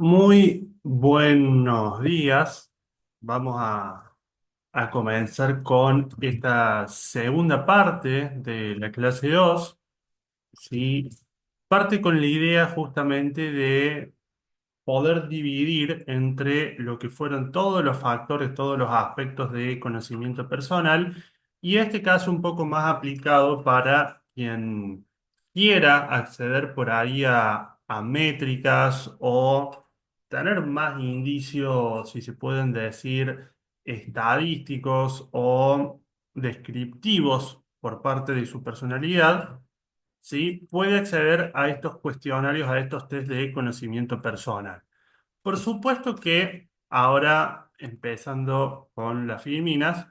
Muy buenos días. Vamos a comenzar con esta segunda parte de la clase 2. ¿Sí? Parte con la idea justamente de poder dividir entre lo que fueron todos los factores, todos los aspectos de conocimiento personal, y este caso un poco más aplicado para quien quiera acceder por ahí a métricas o tener más indicios, si se pueden decir, estadísticos o descriptivos por parte de su personalidad. ¿Sí? Puede acceder a estos cuestionarios, a estos test de conocimiento personal. Por supuesto que ahora, empezando con las filminas,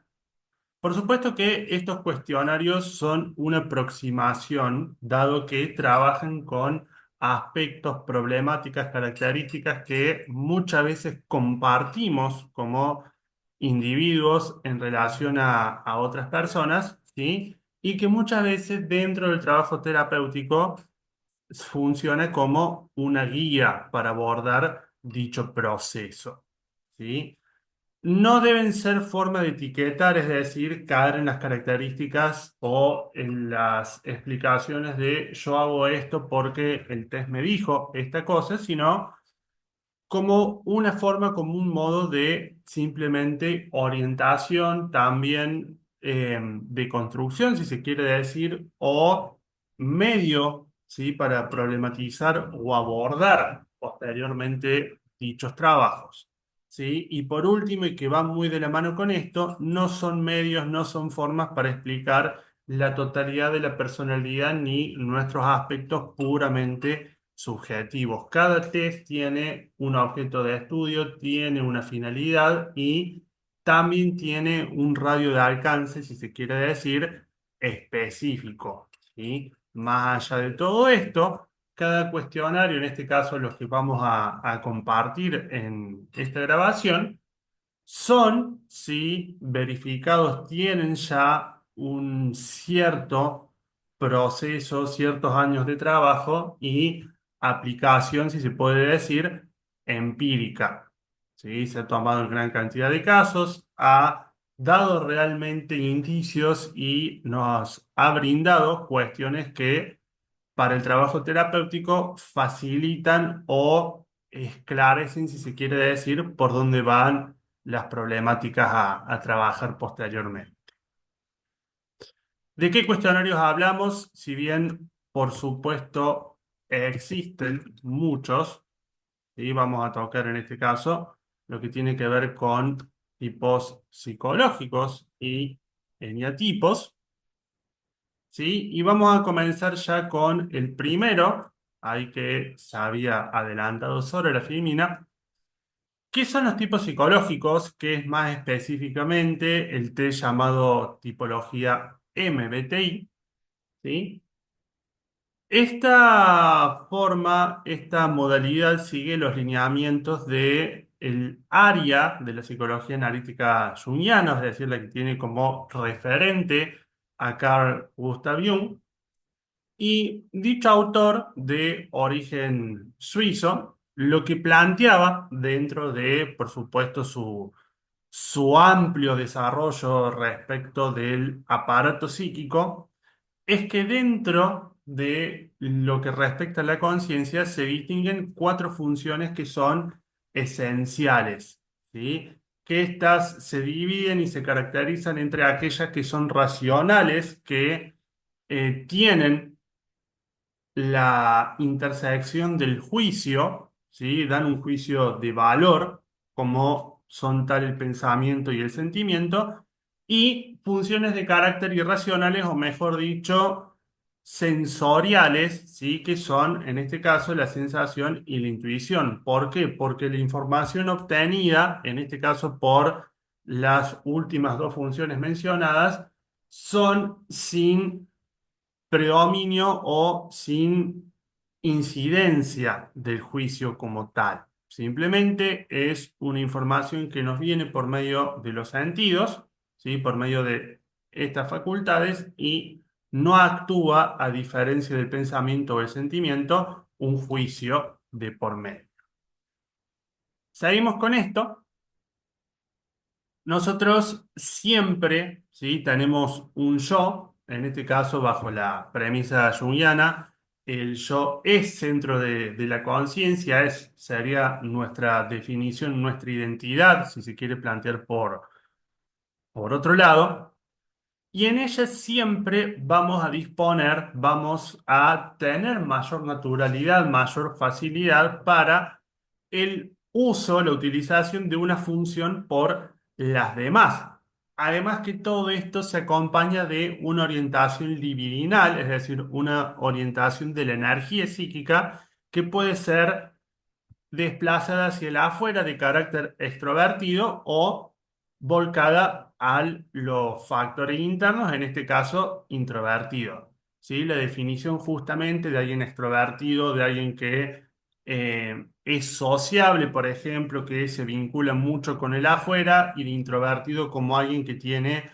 por supuesto que estos cuestionarios son una aproximación, dado que trabajan con aspectos, problemáticas, características que muchas veces compartimos como individuos en relación a otras personas, ¿sí? Y que muchas veces dentro del trabajo terapéutico funciona como una guía para abordar dicho proceso, ¿sí? No deben ser forma de etiquetar, es decir, caer en las características o en las explicaciones de yo hago esto porque el test me dijo esta cosa, sino como una forma, como un modo de simplemente orientación, también de construcción, si se quiere decir, o medio, ¿sí? Para problematizar o abordar posteriormente dichos trabajos, ¿sí? Y por último, y que va muy de la mano con esto, no son medios, no son formas para explicar la totalidad de la personalidad ni nuestros aspectos puramente subjetivos. Cada test tiene un objeto de estudio, tiene una finalidad y también tiene un radio de alcance, si se quiere decir, específico, ¿sí? Más allá de todo esto, cada cuestionario, en este caso los que vamos a compartir en esta grabación, son, sí, verificados, tienen ya un cierto proceso, ciertos años de trabajo y aplicación, si se puede decir, empírica. ¿Sí? Se ha tomado en gran cantidad de casos, ha dado realmente indicios y nos ha brindado cuestiones que para el trabajo terapéutico facilitan o esclarecen, si se quiere decir, por dónde van las problemáticas a trabajar posteriormente. ¿De qué cuestionarios hablamos? Si bien, por supuesto, existen muchos, y vamos a tocar en este caso lo que tiene que ver con tipos psicológicos y eneatipos. ¿Sí? Y vamos a comenzar ya con el primero, ahí que se había adelantado sobre la filmina. ¿Qué son los tipos psicológicos? Que es más específicamente el test llamado tipología MBTI, ¿sí? Esta forma, esta modalidad sigue los lineamientos de el área de la psicología analítica junguiana, es decir, la que tiene como referente a Carl Gustav Jung. Y dicho autor de origen suizo, lo que planteaba dentro de, por supuesto, su amplio desarrollo respecto del aparato psíquico, es que dentro de lo que respecta a la conciencia se distinguen cuatro funciones que son esenciales, ¿sí? Que estas se dividen y se caracterizan entre aquellas que son racionales, que tienen la intersección del juicio, ¿sí? Dan un juicio de valor, como son tal el pensamiento y el sentimiento, y funciones de carácter irracionales, o mejor dicho, sensoriales, ¿sí? Que son, en este caso, la sensación y la intuición. ¿Por qué? Porque la información obtenida, en este caso por las últimas dos funciones mencionadas, son sin predominio o sin incidencia del juicio como tal. Simplemente es una información que nos viene por medio de los sentidos, ¿sí? Por medio de estas facultades y no actúa, a diferencia del pensamiento o el sentimiento, un juicio de por medio. Seguimos con esto. Nosotros siempre, ¿sí? Tenemos un yo, en este caso bajo la premisa junguiana, el yo es centro de la conciencia, sería nuestra definición, nuestra identidad, si se quiere plantear por otro lado. Y en ella siempre vamos a disponer, vamos a tener mayor naturalidad, mayor facilidad para el uso, la utilización de una función por las demás. Además que todo esto se acompaña de una orientación libidinal, es decir, una orientación de la energía psíquica que puede ser desplazada hacia el afuera de carácter extrovertido o volcada a los factores internos, en este caso introvertido. ¿Sí? La definición justamente de alguien extrovertido, de alguien que es sociable, por ejemplo, que se vincula mucho con el afuera, y de introvertido como alguien que tiene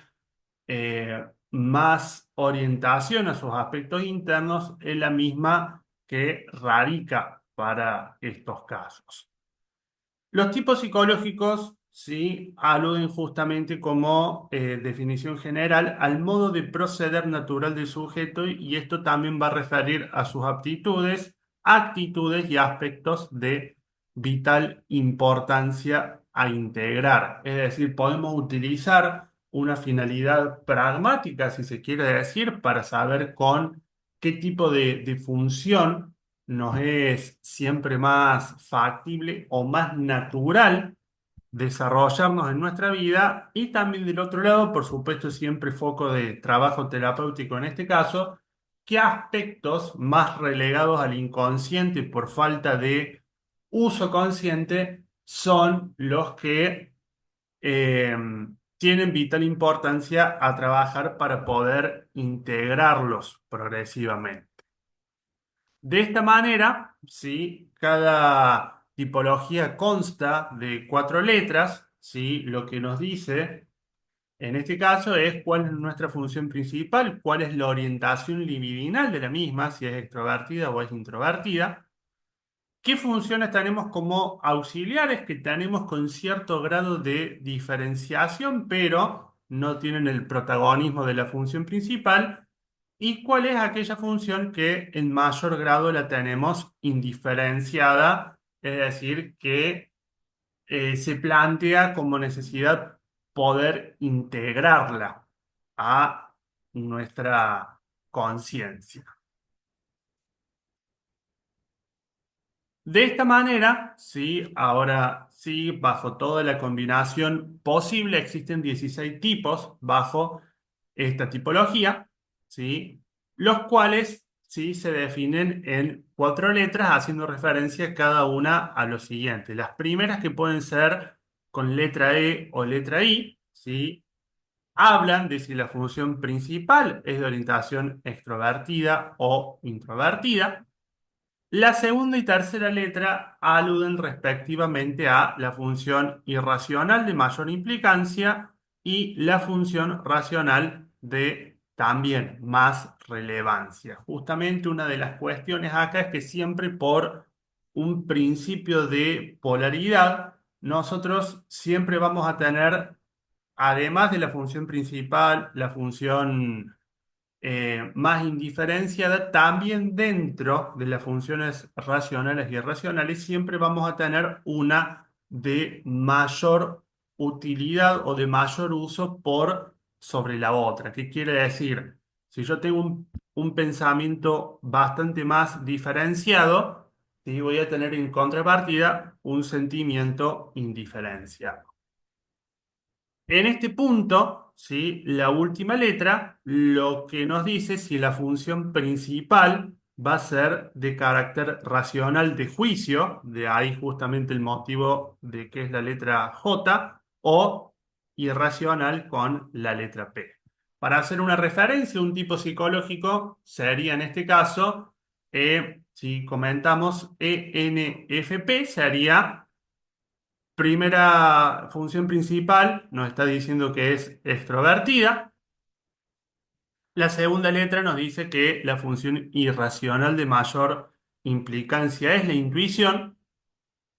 más orientación a sus aspectos internos, es la misma que radica para estos casos. Los tipos psicológicos, sí, aluden justamente como definición general al modo de proceder natural del sujeto, y esto también va a referir a sus aptitudes, actitudes y aspectos de vital importancia a integrar. Es decir, podemos utilizar una finalidad pragmática, si se quiere decir, para saber con qué tipo de función nos es siempre más factible o más natural desarrollarnos en nuestra vida, y también del otro lado, por supuesto, siempre foco de trabajo terapéutico en este caso, qué aspectos más relegados al inconsciente por falta de uso consciente son los que eh, tienen vital importancia a trabajar para poder integrarlos progresivamente. De esta manera, ¿sí? Cada tipología consta de cuatro letras, ¿sí? Lo que nos dice en este caso es cuál es nuestra función principal, cuál es la orientación libidinal de la misma, si es extrovertida o es introvertida, qué funciones tenemos como auxiliares que tenemos con cierto grado de diferenciación, pero no tienen el protagonismo de la función principal, y cuál es aquella función que en mayor grado la tenemos indiferenciada, es decir, que se plantea como necesidad poder integrarla a nuestra conciencia. De esta manera, sí, ahora sí, bajo toda la combinación posible, existen 16 tipos bajo esta tipología, ¿sí? Los cuales, sí, se definen en cuatro letras, haciendo referencia cada una a lo siguiente. Las primeras, que pueden ser con letra E o letra I, ¿sí? Hablan de si la función principal es de orientación extrovertida o introvertida. La segunda y tercera letra aluden respectivamente a la función irracional de mayor implicancia y la función racional de también más relevancia. Justamente una de las cuestiones acá es que siempre por un principio de polaridad, nosotros siempre vamos a tener, además de la función principal, la función más indiferenciada, también dentro de las funciones racionales y irracionales, siempre vamos a tener una de mayor utilidad o de mayor uso por sobre la otra. ¿Qué quiere decir? Si yo tengo un pensamiento bastante más diferenciado, sí, voy a tener en contrapartida un sentimiento indiferenciado. En este punto, ¿sí? La última letra lo que nos dice si la función principal va a ser de carácter racional de juicio, de ahí justamente el motivo de que es la letra J, o irracional con la letra P. Para hacer una referencia, un tipo psicológico sería en este caso, si comentamos ENFP, sería primera función principal, nos está diciendo que es extrovertida. La segunda letra nos dice que la función irracional de mayor implicancia es la intuición.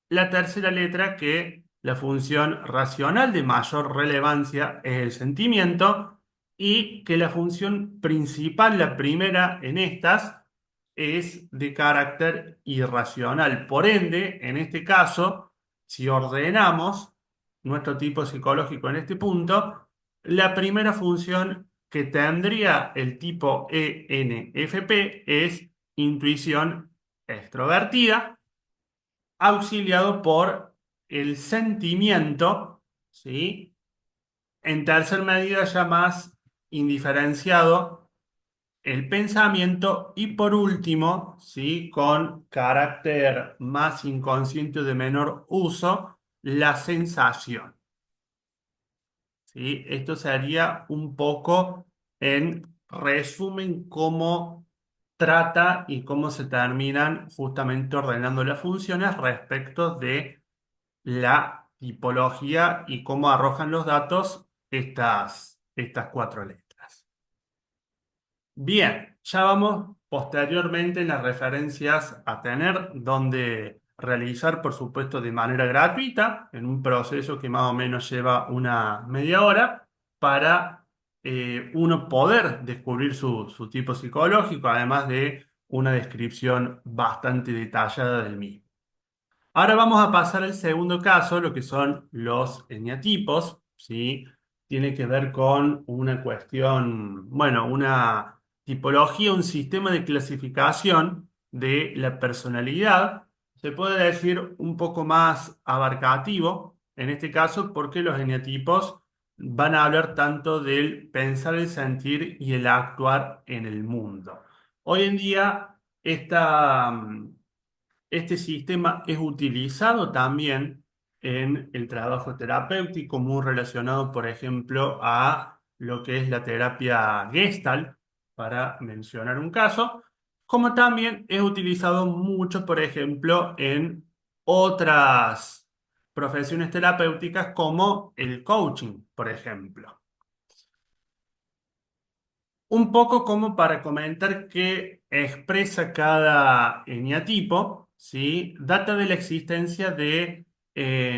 La tercera letra, que la función racional de mayor relevancia es el sentimiento, y que la función principal, la primera en estas, es de carácter irracional. Por ende, en este caso, si ordenamos nuestro tipo psicológico en este punto, la primera función que tendría el tipo ENFP es intuición extrovertida, auxiliado por el sentimiento, ¿sí? En tercer medida, ya más indiferenciado, el pensamiento, y por último, ¿sí? Con carácter más inconsciente de menor uso, la sensación, ¿sí? Esto sería un poco en resumen cómo trata y cómo se terminan justamente ordenando las funciones respecto de la tipología y cómo arrojan los datos estas cuatro letras. Bien, ya vamos posteriormente en las referencias a tener, donde realizar, por supuesto, de manera gratuita, en un proceso que más o menos lleva una media hora, para uno poder descubrir su tipo psicológico, además de una descripción bastante detallada del mismo. Ahora vamos a pasar al segundo caso, lo que son los eneatipos, ¿sí? Tiene que ver con una cuestión, bueno, una tipología, un sistema de clasificación de la personalidad. Se puede decir un poco más abarcativo, en este caso, porque los eneatipos van a hablar tanto del pensar, el sentir y el actuar en el mundo. Hoy en día, este sistema es utilizado también en el trabajo terapéutico, muy relacionado, por ejemplo, a lo que es la terapia Gestalt, para mencionar un caso, como también es utilizado mucho, por ejemplo, en otras profesiones terapéuticas como el coaching, por ejemplo. Un poco como para comentar qué expresa cada eneatipo, ¿sí? Data de la existencia de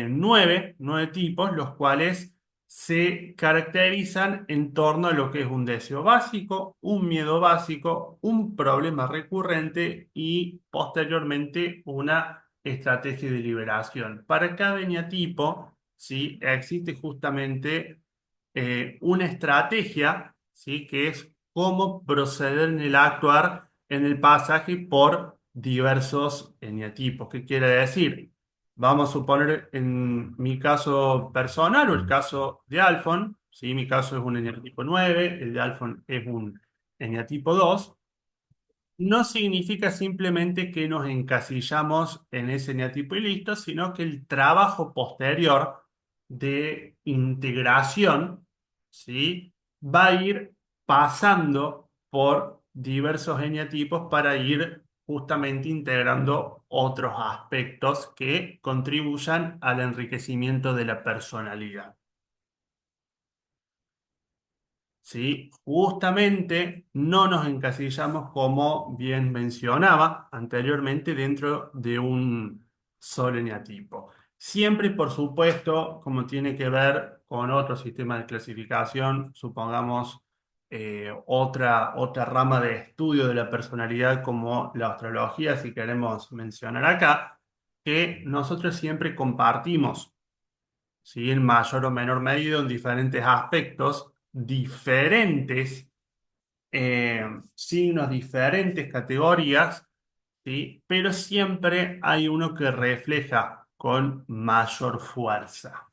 nueve tipos, los cuales se caracterizan en torno a lo que es un deseo básico, un miedo básico, un problema recurrente y posteriormente una estrategia de liberación. Para cada eneatipo, ¿sí? Existe justamente una estrategia, ¿sí? Que es cómo proceder en el actuar en el pasaje por diversos eneatipos. ¿Qué quiere decir? Vamos a suponer en mi caso personal o el caso de Alfon, ¿sí? Mi caso es un eneatipo 9, el de Alfon es un eneatipo 2. No significa simplemente que nos encasillamos en ese eneatipo y listo, sino que el trabajo posterior de integración, ¿sí? Va a ir pasando por diversos eneatipos para ir justamente integrando otros aspectos que contribuyan al enriquecimiento de la personalidad. ¿Sí? Justamente no nos encasillamos, como bien mencionaba anteriormente, dentro de un solo eneatipo. Siempre, por supuesto, como tiene que ver con otro sistema de clasificación, supongamos otra rama de estudio de la personalidad como la astrología, si queremos mencionar acá, que nosotros siempre compartimos, ¿sí? En mayor o menor medida, en diferentes aspectos, diferentes signos, diferentes categorías, ¿sí? Pero siempre hay uno que refleja con mayor fuerza.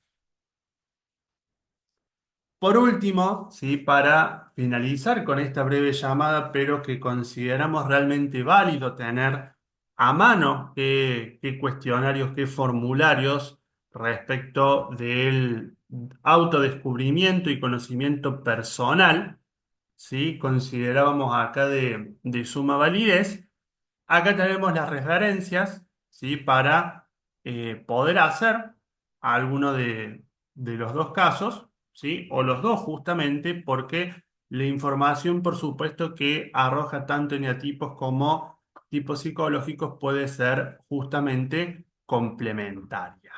Por último, ¿sí? Para finalizar con esta breve llamada, pero que consideramos realmente válido tener a mano qué cuestionarios, qué formularios respecto del autodescubrimiento y conocimiento personal, ¿sí? Considerábamos acá de suma validez. Acá tenemos las referencias, ¿sí? Para poder hacer alguno de los dos casos, ¿sí? O los dos justamente, porque la información, por supuesto, que arroja tanto eneatipos como tipos psicológicos puede ser justamente complementaria.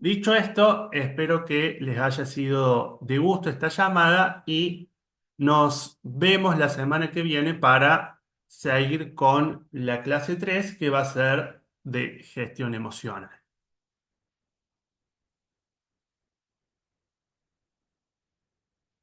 Dicho esto, espero que les haya sido de gusto esta llamada y nos vemos la semana que viene para seguir con la clase 3 que va a ser de gestión emocional.